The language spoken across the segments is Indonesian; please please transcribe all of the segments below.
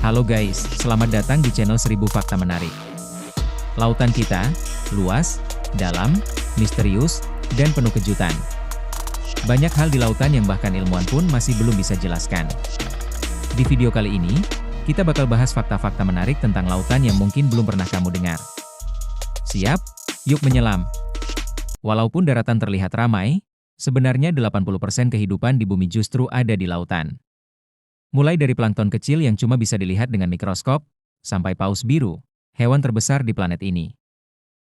Halo guys, selamat datang di channel 1000 Fakta Menarik. Lautan kita, luas, dalam, misterius, dan penuh kejutan. Banyak hal di lautan yang bahkan ilmuwan pun masih belum bisa jelaskan. Di video kali ini, kita bakal bahas fakta-fakta menarik tentang lautan yang mungkin belum pernah kamu dengar. Siap? Yuk menyelam! Walaupun daratan terlihat ramai, sebenarnya 80% kehidupan di bumi justru ada di lautan. Mulai dari plankton kecil yang cuma bisa dilihat dengan mikroskop, sampai paus biru, hewan terbesar di planet ini.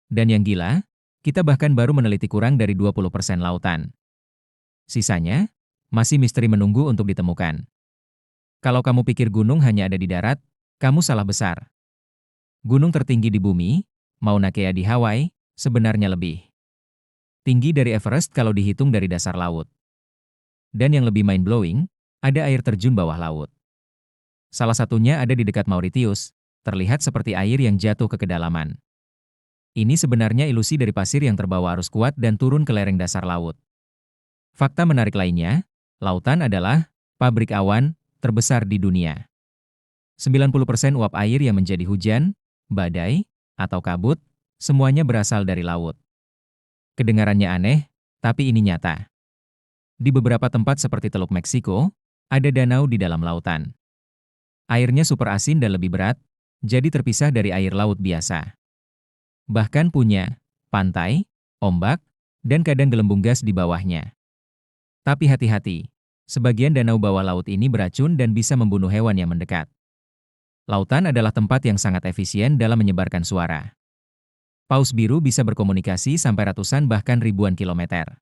Dan yang gila, kita bahkan baru meneliti kurang dari 20% lautan. Sisanya, masih misteri menunggu untuk ditemukan. Kalau kamu pikir gunung hanya ada di darat, kamu salah besar. Gunung tertinggi di bumi, Mauna Kea di Hawaii, sebenarnya lebih tinggi dari Everest kalau dihitung dari dasar laut. Dan yang lebih mind-blowing, ada air terjun bawah laut. Salah satunya ada di dekat Mauritius, terlihat seperti air yang jatuh ke kedalaman. Ini sebenarnya ilusi dari pasir yang terbawa arus kuat dan turun ke lereng dasar laut. Fakta menarik lainnya, lautan adalah pabrik awan terbesar di dunia. 90% uap air yang menjadi hujan, badai, atau kabut, semuanya berasal dari laut. Kedengarannya aneh, tapi ini nyata. Di beberapa tempat seperti Teluk Meksiko, ada danau di dalam lautan. Airnya super asin dan lebih berat, jadi terpisah dari air laut biasa. Bahkan punya pantai, ombak, dan kadang gelembung gas di bawahnya. Tapi hati-hati, sebagian danau bawah laut ini beracun dan bisa membunuh hewan yang mendekat. Lautan adalah tempat yang sangat efisien dalam menyebarkan suara. Paus biru bisa berkomunikasi sampai ratusan bahkan ribuan kilometer.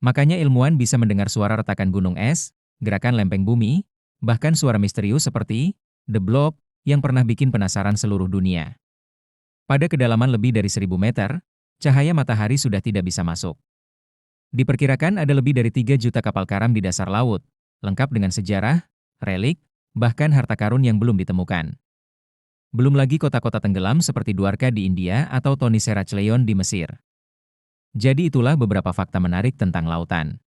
Makanya ilmuwan bisa mendengar suara retakan gunung es, gerakan lempeng bumi, bahkan suara misterius seperti The Blob yang pernah bikin penasaran seluruh dunia. Pada kedalaman lebih dari 1000 meter, cahaya matahari sudah tidak bisa masuk. Diperkirakan ada lebih dari 3 juta kapal karam di dasar laut, lengkap dengan sejarah, relik, bahkan harta karun yang belum ditemukan. Belum lagi kota-kota tenggelam seperti Dwarka di India atau Toni Serachleon di Mesir. Jadi itulah beberapa fakta menarik tentang lautan.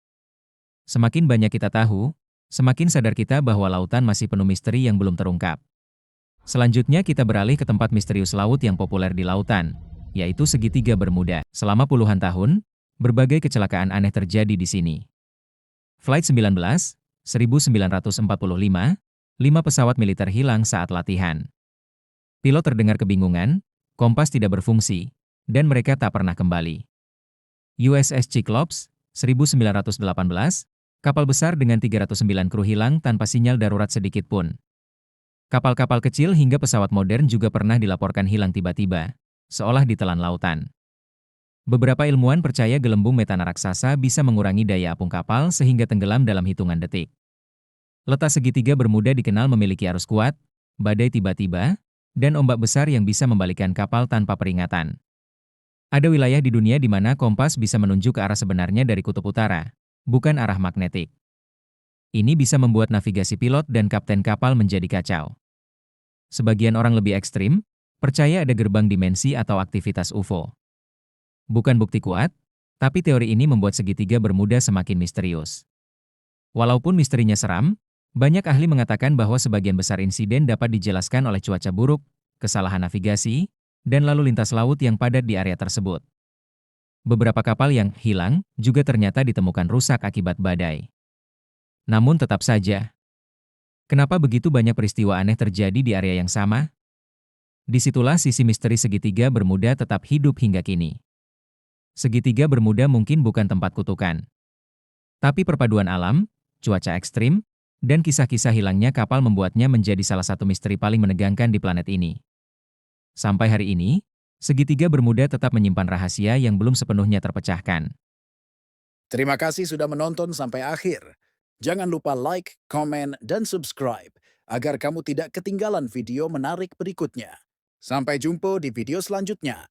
Semakin banyak kita tahu, semakin sadar kita bahwa lautan masih penuh misteri yang belum terungkap. Selanjutnya kita beralih ke tempat misterius laut yang populer di lautan, yaitu segitiga Bermuda. Selama puluhan tahun, berbagai kecelakaan aneh terjadi di sini. Flight 19, 1945, 5 pesawat militer hilang saat latihan. Pilot terdengar kebingungan, kompas tidak berfungsi, dan mereka tak pernah kembali. USS Cyclops, 1918, kapal besar dengan 309 kru hilang tanpa sinyal darurat sedikit pun. Kapal-kapal kecil hingga pesawat modern juga pernah dilaporkan hilang tiba-tiba, seolah ditelan lautan. Beberapa ilmuwan percaya gelembung metana raksasa bisa mengurangi daya apung kapal sehingga tenggelam dalam hitungan detik. Letak segitiga Bermuda dikenal memiliki arus kuat, badai tiba-tiba, dan ombak besar yang bisa membalikkan kapal tanpa peringatan. Ada wilayah di dunia di mana kompas bisa menunjuk ke arah sebenarnya dari kutub utara, bukan arah magnetik. Ini bisa membuat navigasi pilot dan kapten kapal menjadi kacau. Sebagian orang lebih ekstrim, percaya ada gerbang dimensi atau aktivitas UFO. Bukan bukti kuat, tapi teori ini membuat segitiga Bermuda semakin misterius. Walaupun misterinya seram, banyak ahli mengatakan bahwa sebagian besar insiden dapat dijelaskan oleh cuaca buruk, kesalahan navigasi, dan lalu lintas laut yang padat di area tersebut. Beberapa kapal yang hilang juga ternyata ditemukan rusak akibat badai. Namun tetap saja, kenapa begitu banyak peristiwa aneh terjadi di area yang sama? Disitulah sisi misteri segitiga Bermuda tetap hidup hingga kini. Segitiga Bermuda mungkin bukan tempat kutukan, tapi perpaduan alam, cuaca ekstrim, dan kisah-kisah hilangnya kapal membuatnya menjadi salah satu misteri paling menegangkan di planet ini. Sampai hari ini, segitiga Bermuda tetap menyimpan rahasia yang belum sepenuhnya terpecahkan. Terima kasih sudah menonton sampai akhir. Jangan lupa like, komen, dan subscribe agar kamu tidak ketinggalan video menarik berikutnya. Sampai jumpa di video selanjutnya.